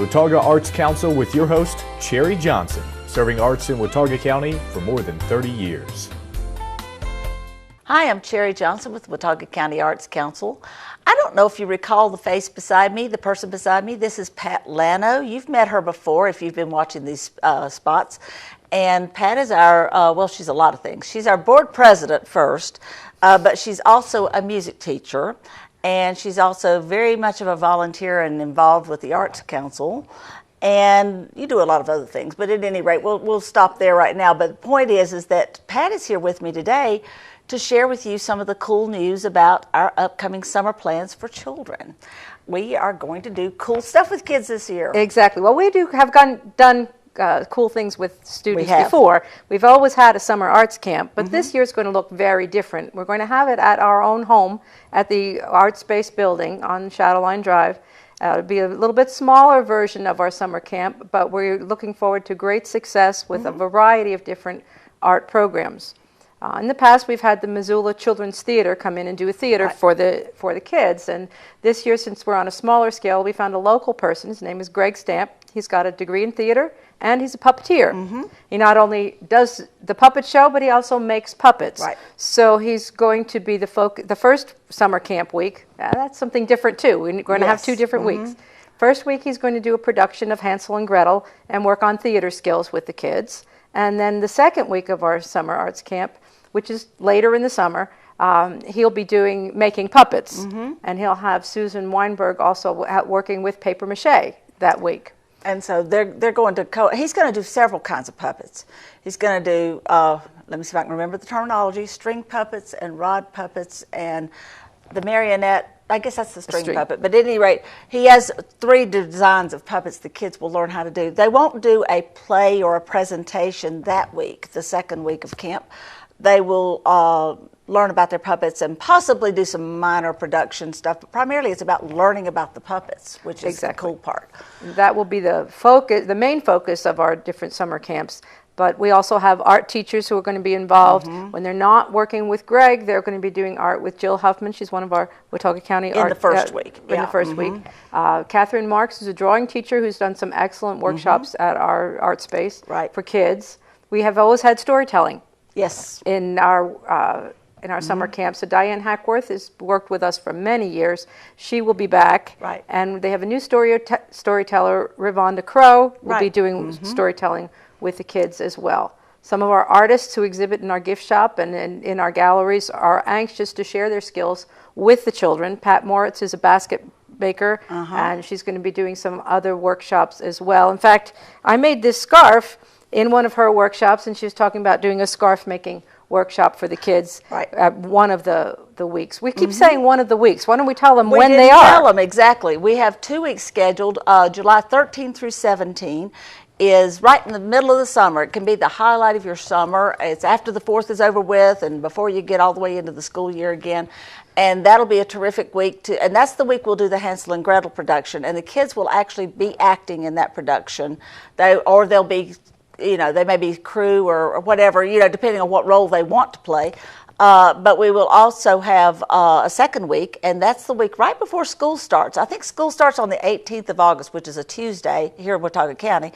Watauga Arts Council with your host, Cherry Johnson, serving arts in Watauga County for more than 30 years. Hi, I'm Cherry Johnson with Watauga County Arts Council. I don't know if you recall the face beside me, the person beside me. This is Pat Lanno. You've met her before if you've been watching these spots. And Pat is our, well, she's a lot of things. She's our board president first, but she's also a music teacher. And she's also very much of a volunteer and involved with the Arts Council. And you do a lot of other things. But at any rate, we'll stop there right now. But the point is that Pat is here with me today to share with you some of the cool news about our upcoming summer plans for children. We are going to do cool stuff with kids this year. Exactly. Well, we done cool things with students before. We've always had a summer arts camp, but this year is going to look very different. We're going to have it at our own home at the Art Space building on Shadowline Drive. It'll be a little bit smaller version of our summer camp, but we're looking forward to great success with a variety of different art programs. In the past, we've had the Missoula Children's Theater come in and do a theater for the kids. And this year, since we're on a smaller scale, we found a local person. His name is Greg Stamp. He's got a degree in theater, and he's a puppeteer. He not only does the puppet show, but he also makes puppets. So he's going to be the first summer camp week. That's something different, too. We're going to have 2 different weeks. First week, he's going to do a production of Hansel and Gretel and work on theater skills with the kids. And then the second week of our summer arts camp, which is later in the summer, he'll be making puppets. And he'll have Susan Weinberg also working with paper mache that week. And so they're going to he's going to do several kinds of puppets. He's going to do, let me see if I can remember the terminology, string puppets and rod puppets and the marionette. I guess that's the string puppet. But at any rate, he has 3 designs of puppets the kids will learn how to do. They won't do a play or a presentation that week, the second week of camp. They will learn about their puppets and possibly do some minor production stuff, but primarily it's about learning about the puppets, which is the cool part. That will be the main focus of our different summer camps. But we also have art teachers who are going to be involved. When they're not working with Greg, they're going to be doing art with Jill Huffman. She's one of our Watauga County art. In the first week. In the first week. Catherine Marks is a drawing teacher who's done some excellent workshops at our art space for kids. We have always had storytelling. Yes. In our summer camp. So Diane Hackworth has worked with us for many years. She will be back. And they have a new storyteller, Rivonda Crow, will be doing storytelling with the kids as well. Some of our artists who exhibit in our gift shop and in our galleries are anxious to share their skills with the children. Pat Moritz is a basket maker, and she's going to be doing some other workshops as well. In fact, I made this scarf in one of her workshops, and she was talking about doing a scarf making workshop for the kids at one of the weeks. We keep saying one of the weeks. Why don't we tell them when they are? We didn't tell them exactly. We have 2 weeks scheduled. July 13 through 17 is right in the middle of the summer. It can be the highlight of your summer. It's after the 4th is over with and before you get all the way into the school year again. And that'll be a terrific week and that's the week we'll do the Hansel and Gretel production. And the kids will actually be acting in that production. They'll be, they may be crew or whatever, depending on what role they want to play. But we will also have a second week, and that's the week right before school starts. I think school starts on the 18th of August, which is a Tuesday here in Watauga County.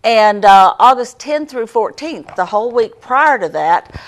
And August 10th through 14th, the whole week prior to that,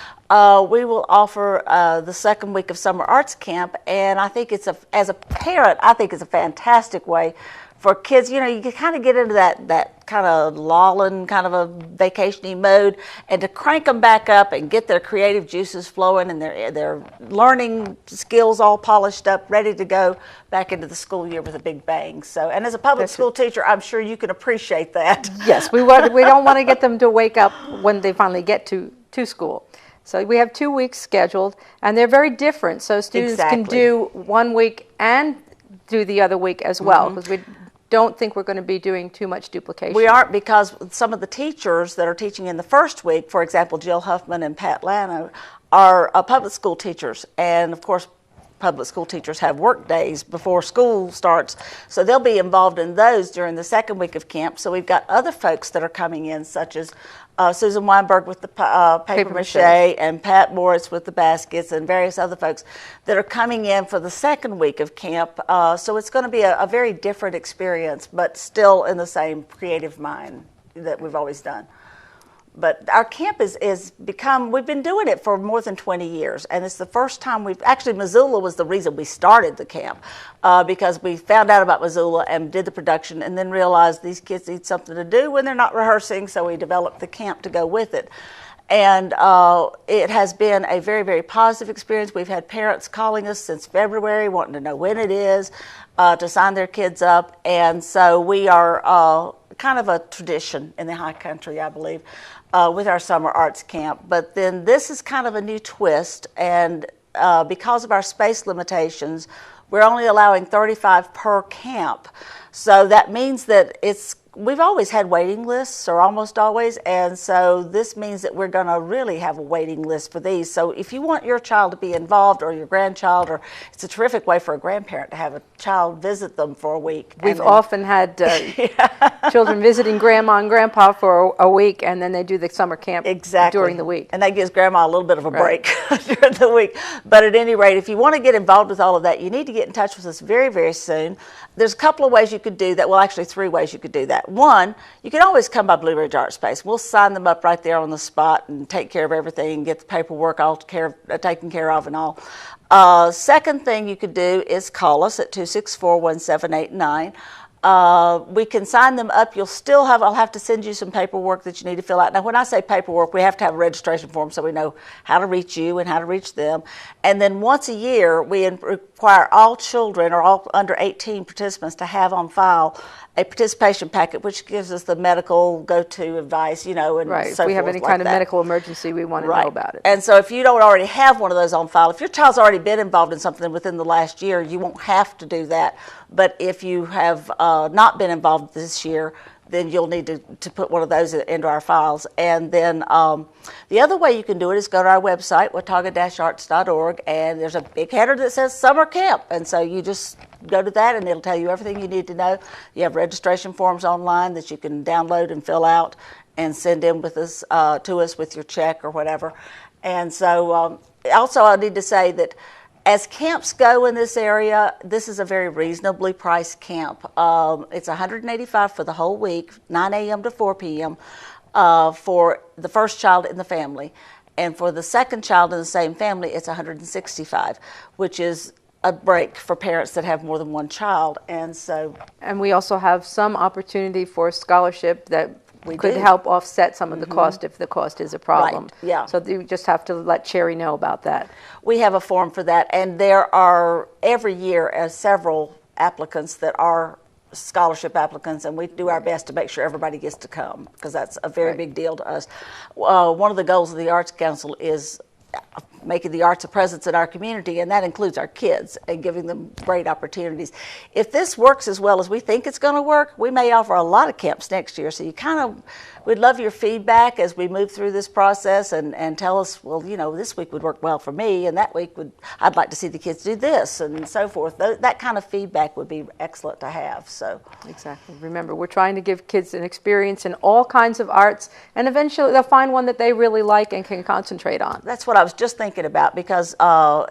we will offer the second week of summer arts camp. And I think as a parent, I think it's a fantastic way for kids. You can kind of get into that kind of lolling, kind of a vacation-y mode, and to crank them back up and get their creative juices flowing and their learning skills all polished up, ready to go back into the school year with a big bang. So, and as a public school teacher, I'm sure you can appreciate that. Yes, we don't want to get them to wake up when they finally get to school. So we have 2 weeks scheduled, and they're very different. So students can do 1 week and do the other week as well, because we don't think we're going to be doing too much duplication. We aren't, because some of the teachers that are teaching in the first week, for example, Jill Huffman and Pat Lanno, are public school teachers. And of course, public school teachers have work days before school starts, so they'll be involved in those during the second week of camp. So we've got other folks that are coming in, such as Susan Weinberg with the paper mache, and Pat Morris with the baskets, and various other folks that are coming in for the second week of camp. So it's going to be a very different experience, but still in the same creative mind that we've always done. But our camp is become, we've been doing it for more than 20 years, and it's the first time actually Missoula was the reason we started the camp, because we found out about Missoula and did the production and then realized these kids need something to do when they're not rehearsing, so we developed the camp to go with it. And it has been a very, very positive experience. We've had parents calling us since February wanting to know when it is to sign their kids up, and so we are kind of a tradition in the high country, I believe, with our summer arts camp. But then this is kind of a new twist, and because of our space limitations, we're only allowing 35 per camp. So that means that we've always had waiting lists, or almost always, and so this means that we're going to really have a waiting list for these. So if you want your child to be involved, or your grandchild, or it's a terrific way for a grandparent to have a child visit them for a week. We've often had children visiting grandma and grandpa for a week, and then they do the summer camp during the week. And that gives grandma a little bit of a break during the week. But at any rate, if you want to get involved with all of that, you need to get in touch with us very, very soon. There's a couple of ways you could do that. Well, actually 3 ways you could do that. One, you can always come by Blue Ridge Art Space. We'll sign them up right there on the spot and take care of everything and get the paperwork all taken care of and all. Second thing you could do is call us at 264-1789. We can sign them up. I'll have to send you some paperwork that you need to fill out. Now, when I say paperwork, we have to have a registration form so we know how to reach you and how to reach them. And then once a year, we require all children or all under 18 participants to have on file a participation packet, which gives us the medical go-to advice, and so forth. If we have any kind of medical emergency, we want to know about it. And so if you don't already have one of those on file, if your child's already been involved in something within the last year, you won't have to do that. But if you have not been involved this year, then you'll need to put one of those into our files. And then the other way you can do it is go to our website, watauga-arts.org, and there's a big header that says Summer Camp. And so you just go to that, and it'll tell you everything you need to know. You have registration forms online that you can download and fill out and send in with us to us with your check or whatever. And so also I need to say that as camps go in this area, this is a very reasonably priced camp. It's $185 for the whole week, 9 a.m. to 4 p.m. For the first child in the family. And for the second child in the same family, it's $165, which is a break for parents that have more than one child. And we also have some opportunity for scholarship that could help offset some of the cost if the cost is a problem. Right. Yeah. So you just have to let Cherry know about that. We have a form for that, and there are every year several applicants that are scholarship applicants, and we do our best to make sure everybody gets to come, because that's a very big deal to us. One of the goals of the Arts Council is making the arts a presence in our community, and that includes our kids and giving them great opportunities. If this works as well as we think it's going to work, we may offer a lot of camps next year. So we'd love your feedback as we move through this process and tell us, well, this week would work well for me, and that week I'd like to see the kids do this, and so forth. That kind of feedback would be excellent to have. So exactly. Remember, we're trying to give kids an experience in all kinds of arts, and eventually they'll find one that they really like and can concentrate on. That's what I was just thinking about, because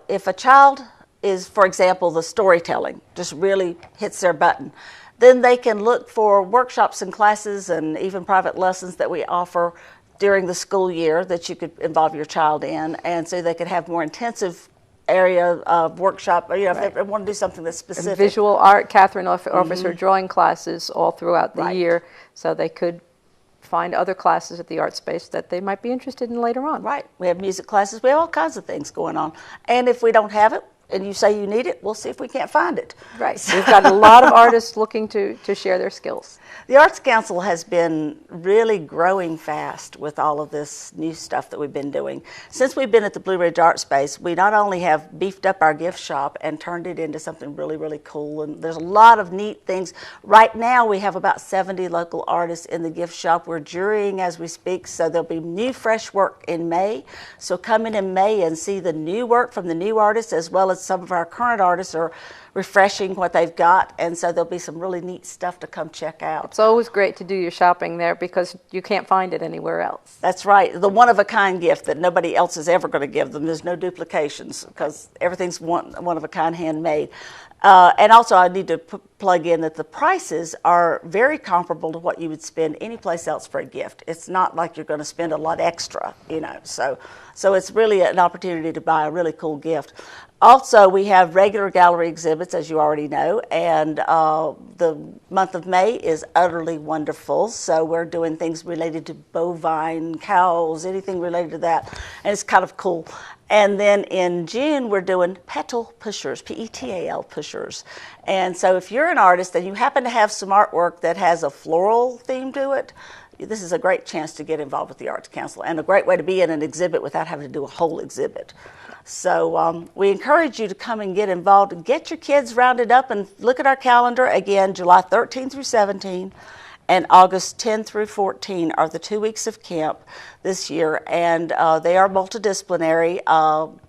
if a child is, for example, the storytelling just really hits their button, then they can look for workshops and classes and even private lessons that we offer during the school year that you could involve your child in, and so they could have more intensive area of workshop, if they want to do something that's specific. And visual art, Catherine offers her drawing classes all throughout the year, so they could find other classes at the art space that they might be interested in later on. Right. We have music classes. We have all kinds of things going on. And if we don't have it, and you say you need it, we'll see if we can't find it. Right. We've got a lot of artists looking to share their skills. The Arts Council has been really growing fast with all of this new stuff that we've been doing. Since we've been at the Blue Ridge Art Space, we not only have beefed up our gift shop and turned it into something really, really cool, and there's a lot of neat things. Right now we have about 70 local artists in the gift shop. We're jurying as we speak, so there'll be new fresh work in May. So come in May and see the new work from the new artists, as well as some of our current artists are refreshing what they've got, and so there'll be some really neat stuff to come check out. It's always great to do your shopping there because you can't find it anywhere else. That's right. The one-of-a-kind gift that nobody else is ever going to give them. There's no duplications because everything's one-of-a-kind handmade. And also I need to plug in that the prices are very comparable to what you would spend anyplace else for a gift. It's not like you're going to spend a lot extra, you know. So it's really an opportunity to buy a really cool gift. Also, we have regular gallery exhibits, as you already know, and the month of May is utterly wonderful. So we're doing things related to bovine, cows, anything related to that, and it's kind of cool. And then in June, we're doing petal pushers, P-E-T-A-L pushers. And so if you're an artist and you happen to have some artwork that has a floral theme to it, this is a great chance to get involved with the Arts Council and a great way to be in an exhibit without having to do a whole exhibit. So we encourage you to come and get involved and get your kids rounded up and look at our calendar. Again, July 13 through 17 and August 10 through 14 are the 2 weeks of camp this year, and they are multidisciplinary.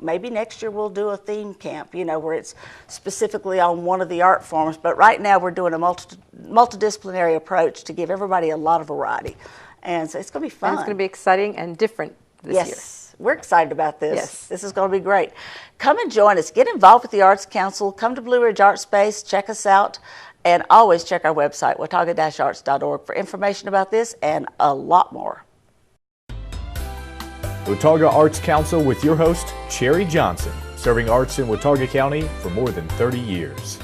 Maybe next year we'll do a theme camp, you know, where it's specifically on one of the art forms, but right now we're doing a multidisciplinary approach to give everybody a lot of variety, and so it's going to be fun. And it's going to be exciting and different this year. Yes, we're excited about this. Yes. This is going to be great. Come and join us. Get involved with the Arts Council. Come to Blue Ridge Art Space. Check us out. And always check our website, watauga-arts.org, for information about this and a lot more. Watauga Arts Council with your host, Cherry Johnson, serving arts in Watauga County for more than 30 years.